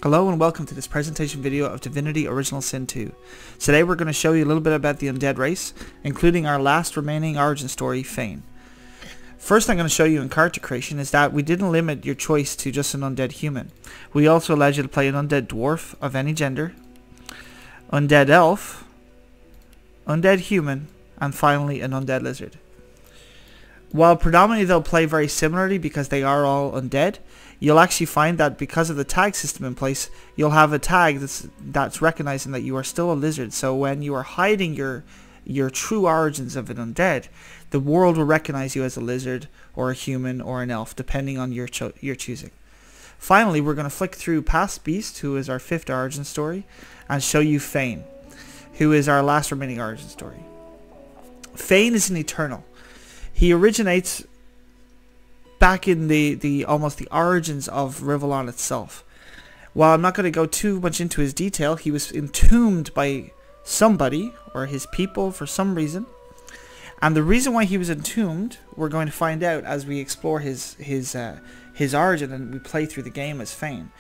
Hello and welcome to this presentation video of Divinity Original Sin 2. Today we're going to show you a little bit about the Undead race, including our last remaining origin story, Fane. First I'm going to show you in character creation is that we didn't limit your choice to just an undead human. We also allowed you to play an undead dwarf of any gender, undead elf, undead human, and finally an undead lizard. While predominantly they'll play very similarly because they are all undead, you'll actually find that because of the tag system in place, you'll have a tag that's recognizing that you are still a lizard. So when you are hiding your true origins of an undead, the world will recognize you as a lizard or a human or an elf, depending on your choosing. Finally, we're going to flick through past Beast, who is our 5th origin story, and show you Fane, who is our last remaining origin story. Fane is an eternal. He originates back in the almost the origins of Rivellon itself. While I'm not going to go too much into his detail, he was entombed by somebody or his people for some reason. And the reason why he was entombed, we're going to find out as we explore his origin and we play through the game as Fane.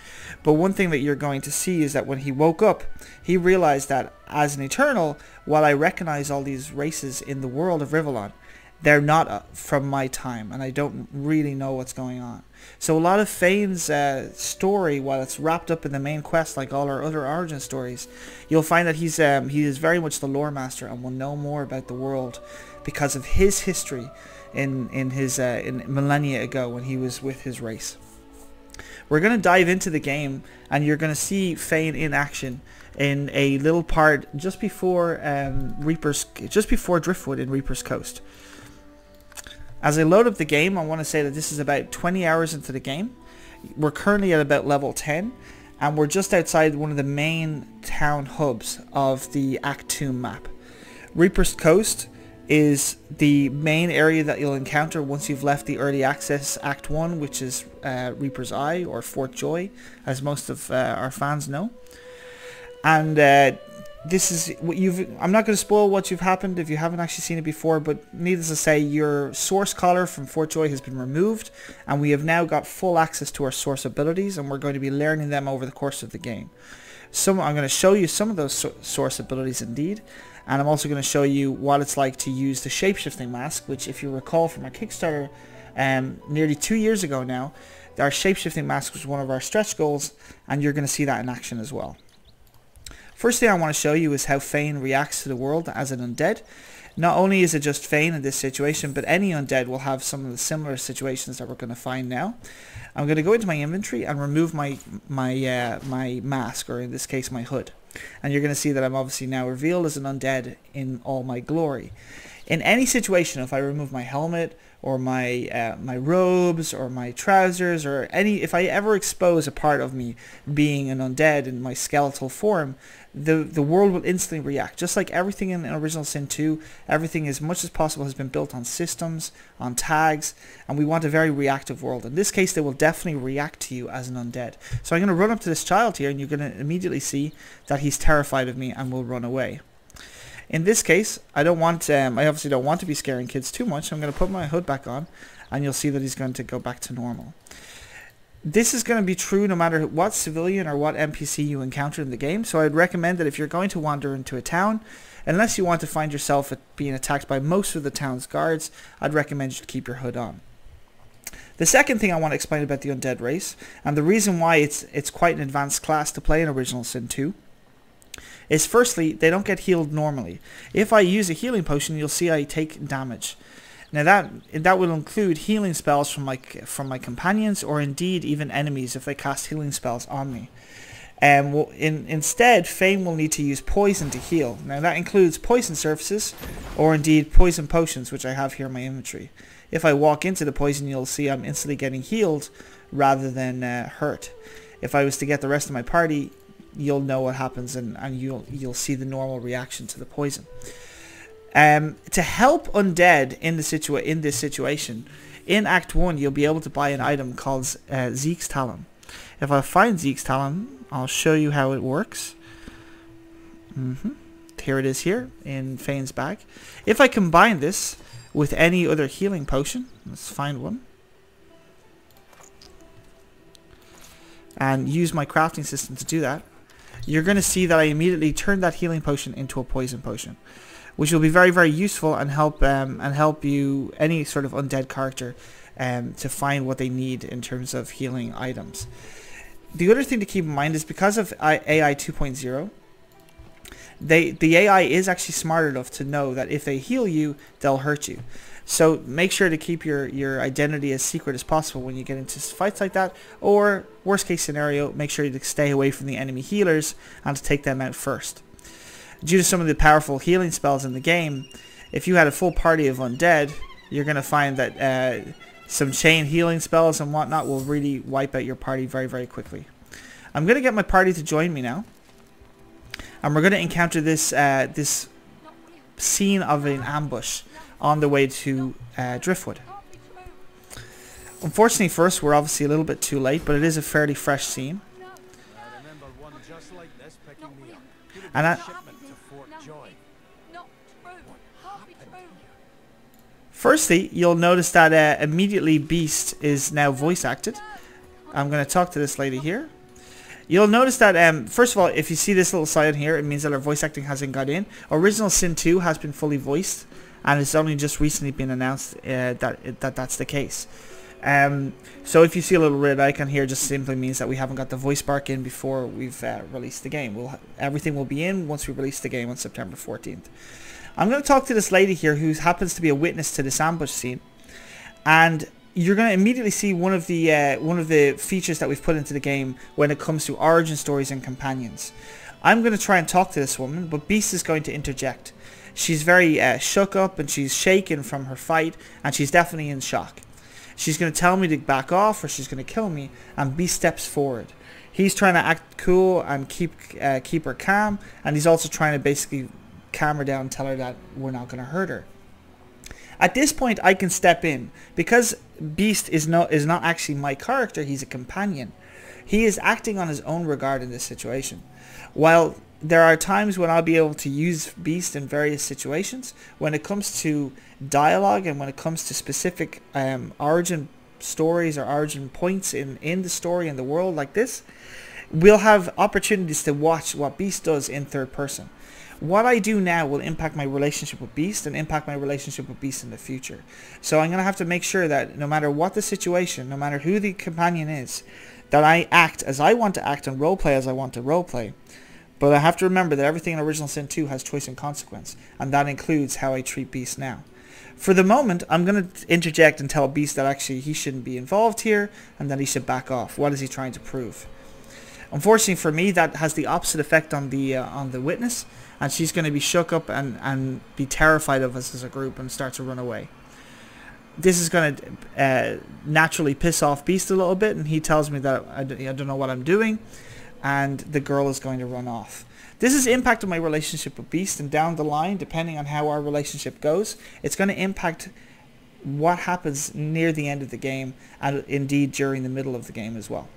But one thing that you're going to see is that when he woke up, he realized that as an Eternal, while I recognize all these races in the world of Rivellon, they're not from my time, and I don't really know what's going on. So a lot of Fane's story, while it's wrapped up in the main quest like all our other origin stories, you'll find that he is very much the lore master and will know more about the world because of his history in millennia ago when he was with his race. We're going to dive into the game, and you're going to see Fane in action in a little part just before Driftwood in Reaper's Coast. As I load up the game, I want to say that this is about 20 hours into the game. We're currently at about level 10, and we're just outside one of the main town hubs of the Act 2 map. Reaper's Coast is the main area that you'll encounter once you've left the early access Act 1, which is Reaper's Eye, or Fort Joy, as most of our fans know. And this is what I'm not going to spoil what you've happened if you haven't actually seen it before, but needless to say, your source collar from Fort Joy has been removed, and we have now got full access to our source abilities, and we're going to be learning them over the course of the game. I'm going to show you some of those source abilities indeed, and I'm also going to show you what it's like to use the Shapeshifting Mask, which, if you recall from our Kickstarter nearly 2 years ago now, our Shapeshifting Mask was one of our stretch goals, and you're going to see that in action as well. First thing I want to show you is how Fane reacts to the world as an undead. Not only is it just Fane in this situation, but any undead will have some of the similar situations that we're going to find now. I'm going to go into my inventory and remove my mask, or in this case my hood. And you're going to see that I'm obviously now revealed as an undead in all my glory. In any situation, if I remove my helmet or my robes or my trousers, or if I ever expose a part of me being an undead in my skeletal form, the world will instantly react. Just like everything in Original Sin 2, everything as much as possible has been built on systems, on tags, and we want a very reactive world. In this case, they will definitely react to you as an undead. So I'm going to run up to this child here, and you're going to immediately see that he's terrified of me and will run away. In this case, I obviously don't want to be scaring kids too much. I'm going to put my hood back on, and you'll see that he's going to go back to normal. This is going to be true no matter what civilian or what NPC you encounter in the game, so I'd recommend that if you're going to wander into a town, unless you want to find yourself being attacked by most of the town's guards, I'd recommend you to keep your hood on. The second thing I want to explain about the Undead race, and the reason why it's quite an advanced class to play in Original Sin 2, is firstly, they don't get healed normally. If I use a healing potion, you'll see I take damage. Now that will include healing spells from my companions, or indeed even enemies if they cast healing spells on me. Instead, Fane will need to use poison to heal. Now that includes poison surfaces, or indeed poison potions, which I have here in my inventory. If I walk into the poison, you'll see I'm instantly getting healed rather than hurt. If I was to get the rest of my party, you'll know what happens, and you'll see the normal reaction to the poison. To help undead in this situation, in Act 1 you'll be able to buy an item called Zeke's Talon. If I find Zeke's Talon, I'll show you how it works. Here it is here in Fane's bag. If I combine this with any other healing potion, let's find one. and use my crafting system to do that, you're going to see that I immediately turn that healing potion into a poison potion, which will be very, very useful and help you, any sort of undead character, to find what they need in terms of healing items. The other thing to keep in mind is because of AI 2.0, the AI is actually smart enough to know that if they heal you, they'll hurt you. So make sure to keep your identity as secret as possible when you get into fights like that, or worst case scenario, make sure to stay away from the enemy healers and to take them out first. Due to some of the powerful healing spells in the game, if you had a full party of undead, you're going to find that some chain healing spells and whatnot will really wipe out your party very, very quickly. I'm going to get my party to join me now, and we're going to encounter this this scene of an ambush on the way to Driftwood. Unfortunately for us, we're obviously a little bit too late, but it is a fairly fresh scene. And firstly, you'll notice that immediately Beast is now voice acted. I'm going to talk to this lady here. You'll notice that, first of all, if you see this little sign here, it means that our voice acting hasn't got in. Original Sin 2 has been fully voiced, and it's only just recently been announced that's the case. So if you see a little red icon here, just simply means that we haven't got the voice bark in before we've released the game. Everything will be in once we release the game on September 14th. I'm going to talk to this lady here who happens to be a witness to this ambush scene, and you're going to immediately see one of the features that we've put into the game when it comes to origin stories and companions. I'm going to try and talk to this woman, but Beast is going to interject. She's very shook up and she's shaken from her fight, and she's definitely in shock. She's going to tell me to back off or she's going to kill me, and Beast steps forward. He's trying to act cool and keep her calm, and he's also trying to basically calm her down and tell her that we're not going to hurt her. At this point, I can step in because Beast is not actually my character. He's a companion. He is acting on his own regard in this situation. While there are times when I'll be able to use Beast in various situations, when it comes to dialogue and when it comes to specific origin stories or origin points in the story and the world like this, we'll have opportunities to watch what Beast does in third person. What I do now will impact my relationship with Beast and impact my relationship with Beast in the future. So I'm going to have to make sure that no matter what the situation, no matter who the companion is, that I act as I want to act and roleplay as I want to roleplay. But I have to remember that everything in Original Sin 2 has choice and consequence, and that includes how I treat Beast now. For the moment, I'm going to interject and tell Beast that actually he shouldn't be involved here and that he should back off. What is he trying to prove? Unfortunately for me, that has the opposite effect on the witness, and she's going to be shook up and be terrified of us as a group and start to run away. This is going to naturally piss off Beast a little bit, and he tells me that I don't know what I'm doing, and the girl is going to run off. This has impacted my relationship with Beast, and down the line, depending on how our relationship goes, it's going to impact what happens near the end of the game, and indeed during the middle of the game as well.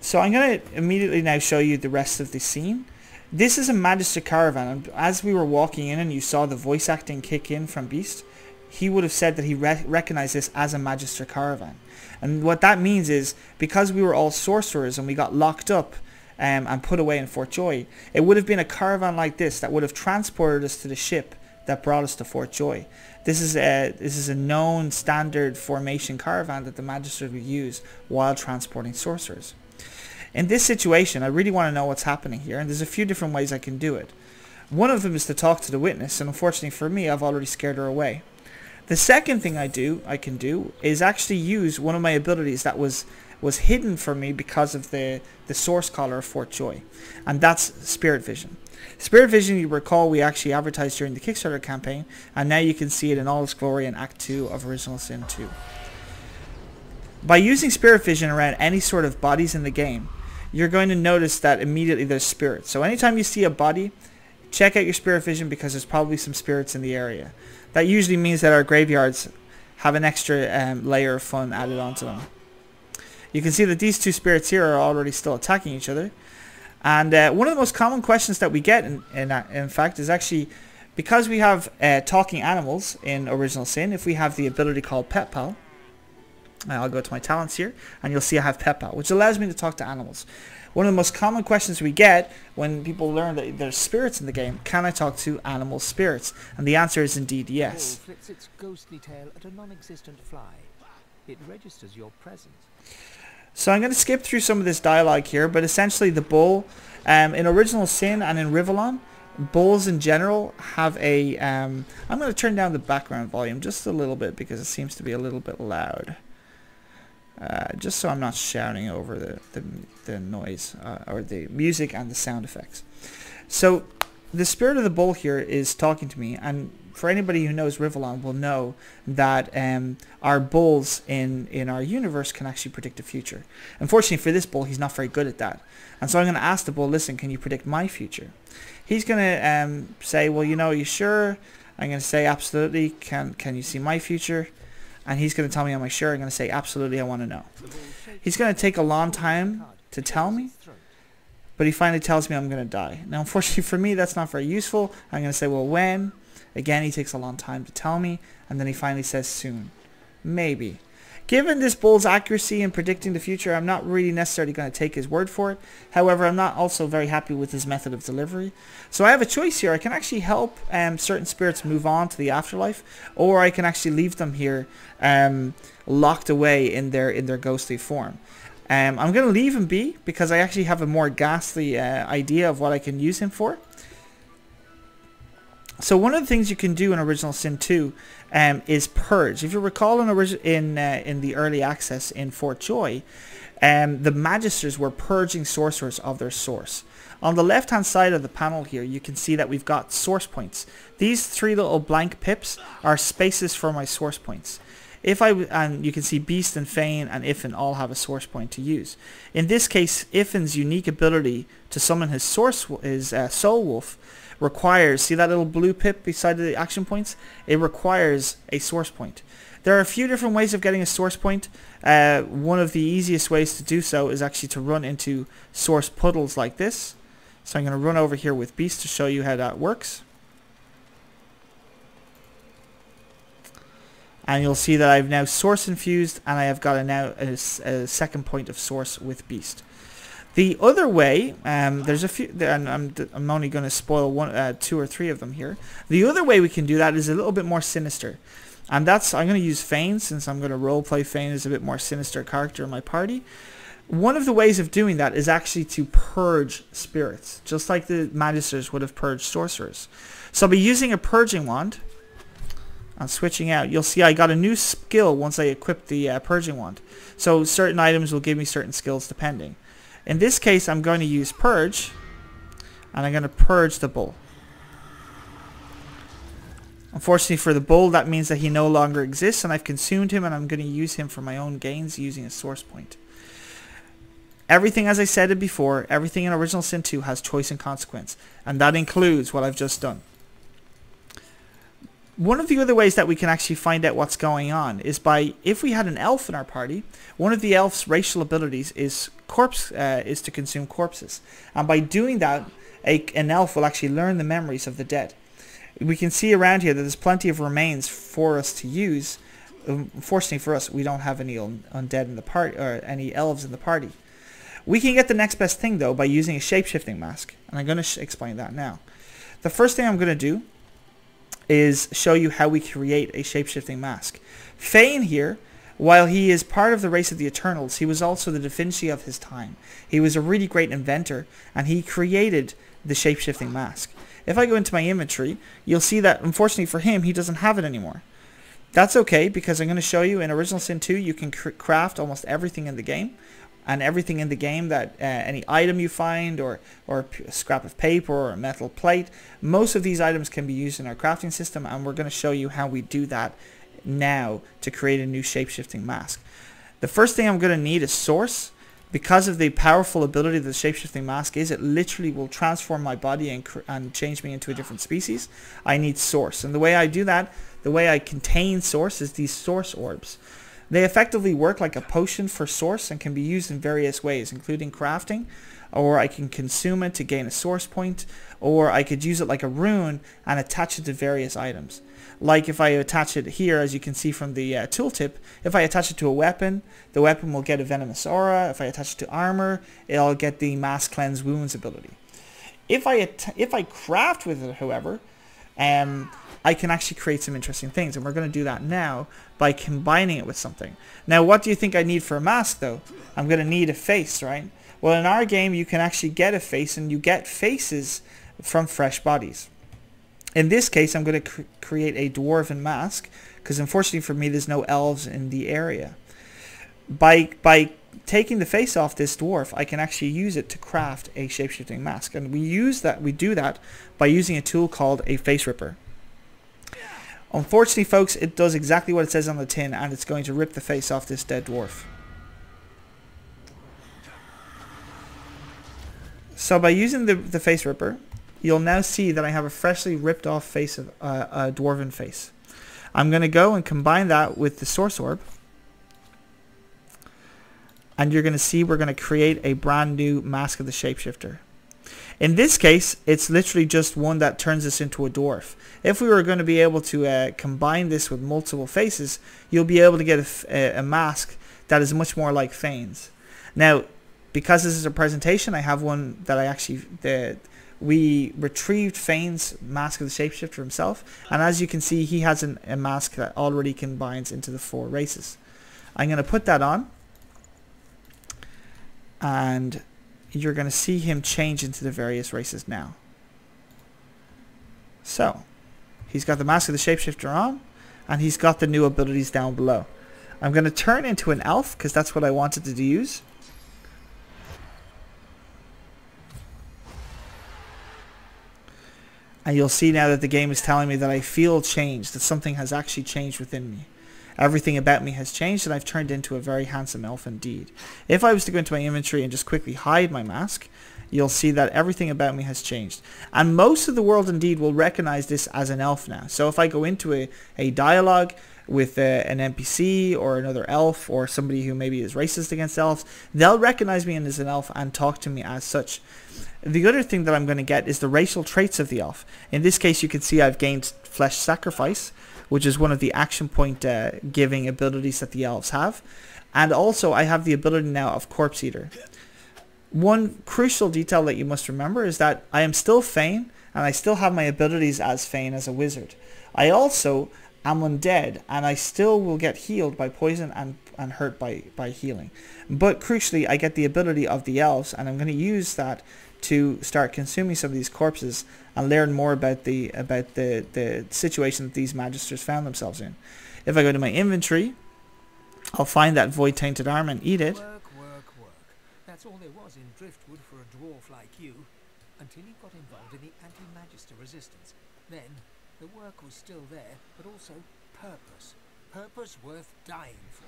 So I'm going to immediately now show you the rest of the scene. This is a Magister Caravan, and as we were walking in and you saw the voice acting kick in from Beast, he would have said that he recognized this as a Magister Caravan. And what that means is, because we were all sorcerers and we got locked up and put away in Fort Joy, it would have been a caravan like this that would have transported us to the ship that brought us to Fort Joy. This is a known standard formation caravan that the Magisters would use while transporting sorcerers. In this situation, I really want to know what's happening here, and there's a few different ways I can do it. One of them is to talk to the witness, and unfortunately for me, I've already scared her away. The second thing I can do is actually use one of my abilities that was hidden from me because of the source collar of Fort Joy, and that's Spirit Vision. Spirit Vision, you recall, we actually advertised during the Kickstarter campaign, and now you can see it in all its glory in Act 2 of Original Sin 2. By using Spirit Vision around any sort of bodies in the game, you're going to notice that immediately there's spirits. So anytime you see a body, check out your Spirit Vision because there's probably some spirits in the area. That usually means that our graveyards have an extra layer of fun added onto them. You can see that these two spirits here are already still attacking each other. And one of the most common questions that we get, in fact, is actually, because we have talking animals in Original Sin, if we have the ability called Pet Pal, I'll go to my talents here, and you'll see I have Pet Pal, which allows me to talk to animals. One of the most common questions we get when people learn that there's spirits in the game, can I talk to animal spirits? And the answer is indeed yes. The bull flicks its ghostly tail at a non-existent fly. It registers your presence. So I'm going to skip through some of this dialogue here, but essentially the bull, in Original Sin and in Rivellon, bulls in general have a... I'm going to turn down the background volume just a little bit because it seems to be a little bit loud. Just so I'm not shouting over the noise or the music and the sound effects. So the spirit of the bull here is talking to me, and for anybody who knows Rivellon will know that our bulls in our universe can actually predict the future. Unfortunately for this bull, he's not very good at that. And so I'm going to ask the bull, listen, can you predict my future? He's going to say, well, you know, are you sure? I'm going to say, absolutely. Can you see my future? And he's going to tell me, am I sure? I'm going to say, absolutely, I want to know. He's going to take a long time to tell me, but he finally tells me I'm going to die. Now, unfortunately for me, that's not very useful. I'm going to say, well, when? Again, he takes a long time to tell me, and then he finally says soon. Maybe. Given this bull's accuracy in predicting the future, I'm not really necessarily going to take his word for it. However, I'm not also very happy with his method of delivery. So I have a choice here. I can actually help certain spirits move on to the afterlife, or I can actually leave them here locked away in their ghostly form. I'm going to leave him be because I actually have a more ghastly idea of what I can use him for. So one of the things you can do in Original Sin 2 is purge. If you recall in the early access in Fort Joy, the Magisters were purging sorcerers of their source. On the left hand side of the panel here, you can see that we've got source points. These three little blank pips are spaces for my source points. And you can see Beast and Fane and Ifin all have a source point to use. In this case, Ifin's unique ability to summon his Soul Wolf requires, see that little blue pip beside the action points? It requires a source point. There are a few different ways of getting a source point. One of the easiest ways to do so is actually to run into source puddles like this. So I'm going to run over here with Beast to show you how that works. And you'll see that I've now source infused, and I have got a second point of source with Beast. The other way, there's a few, and I'm only going to spoil two or three of them here. The other way we can do that is a little bit more sinister. And that's, I'm going to use Fane, since I'm going to roleplay Fane as a bit more sinister character in my party. One of the ways of doing that is actually to purge spirits, just like the Magisters would have purged sorcerers. So I'll be using a purging wand. I'm switching out. You'll see I got a new skill once I equip the purging wand. So certain items will give me certain skills depending. In this case, I'm going to use Purge, and I'm going to purge the bull. Unfortunately for the bull, that means that he no longer exists, and I've consumed him, and I'm going to use him for my own gains using a source point. Everything, as I said it before, everything in Original Sin 2 has choice and consequence, and that includes what I've just done. One of the other ways that we can actually find out what's going on is by, if we had an elf in our party, one of the elf's racial abilities is to consume corpses. And by doing that, an elf will actually learn the memories of the dead. We can see around here that there's plenty of remains for us to use. Unfortunately for us, we don't have any undead in the party, or any elves in the party. We can get the next best thing though by using a shapeshifting mask, and I'm going to explain that now. The first thing I'm going to do is show you how we create a shapeshifting mask. Fane here, while he is part of the race of the Eternals, he was also the Divinity of his time. He was a really great inventor, and he created the shapeshifting mask. If I go into my inventory, you'll see that unfortunately for him, he doesn't have it anymore. That's okay, because I'm going to show you in Original Sin 2, you can craft almost everything in the game. And everything in the game that any item you find, or a scrap of paper or a metal plate, most of these items can be used in our crafting system, and we're going to show you how we do that now to create a new shapeshifting mask. The first thing I'm going to need is source. Because of the powerful ability of the shapeshifting mask is, it literally will transform my body and change me into a different species. I need source, and the way I do that, the way I contain source, is these source orbs. They effectively work like a potion for source and can be used in various ways, including crafting, or I can consume it to gain a source point, or I could use it like a rune and attach it to various items. Like if I attach it here, as you can see from the tooltip, if I attach it to a weapon, the weapon will get a venomous aura. If I attach it to armor, it'll get the mass cleanse wounds ability. If I craft with it, however, I can actually create some interesting things, and we're going to do that now by combining it with something. Now, what do you think I need for a mask, though? I'm going to need a face, right? Well, in our game, you can actually get a face, and you get faces from fresh bodies. In this case, I'm going to create a dwarven mask, because unfortunately for me, there's no elves in the area. By taking the face off this dwarf, I can actually use it to craft a shapeshifting mask, and we do that by using a tool called a face ripper. Unfortunately, folks, it does exactly what it says on the tin, and it's going to rip the face off this dead dwarf. So by using the face ripper, you'll now see that I have a freshly ripped off face of a dwarven face. I'm going to go and combine that with the source orb, and you're going to see we're going to create a brand new mask of the shapeshifter. In this case, it's literally just one that turns us into a dwarf. If we were going to be able to combine this with multiple faces, you'll be able to get a mask that is much more like Fane's. Now, because this is a presentation, I have one that I actually... we retrieved Fane's mask of the shapeshifter himself, and as you can see, he has a mask that already combines into the 4 races. I'm going to put that on, and you're going to see him change into the various races now. So, he's got the mask of the shapeshifter on, and he's got the new abilities down below. I'm going to turn into an elf, because that's what I wanted to use. And you'll see now that the game is telling me that I feel change, that something has actually changed within me. Everything about me has changed, and I've turned into a very handsome elf indeed. If I was to go into my inventory and just quickly hide my mask, you'll see that everything about me has changed. And most of the world indeed will recognize this as an elf now. So if I go into a dialogue with an NPC or another elf or somebody who maybe is racist against elves, they'll recognize me as an elf and talk to me as such. The other thing that I'm going to get is the racial traits of the elf. In this case, you can see I've gained Flesh Sacrifice, which is one of the action point giving abilities that the elves have. And also I have the ability now of Corpse Eater. One crucial detail that you must remember is that I am still Fane, and I still have my abilities as Fane as a wizard. I also am undead, and I still will get healed by poison and hurt by healing. But crucially, I get the ability of the elves, and I'm going to use that to start consuming some of these corpses and learn more about the situation that these magisters found themselves in. If I go to my inventory, I'll find that void tainted arm and eat it. Work. That's all there was in Driftwood for a dwarf like you, until you got involved in the anti-magister resistance. Then the work was still there, but also purpose. Purpose worth dying for.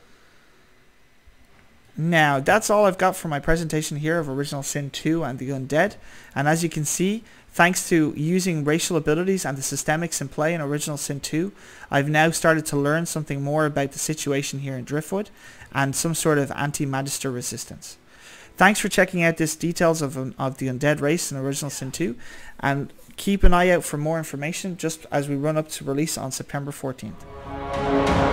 Now, that's all I've got for my presentation here of Original Sin 2 and the Undead. And as you can see, thanks to using racial abilities and the systemics in play in Original Sin 2, I've now started to learn something more about the situation here in Driftwood and some sort of anti-magister resistance. Thanks for checking out this details of the Undead race in Original Sin 2, and keep an eye out for more information just as we run up to release on September 14th.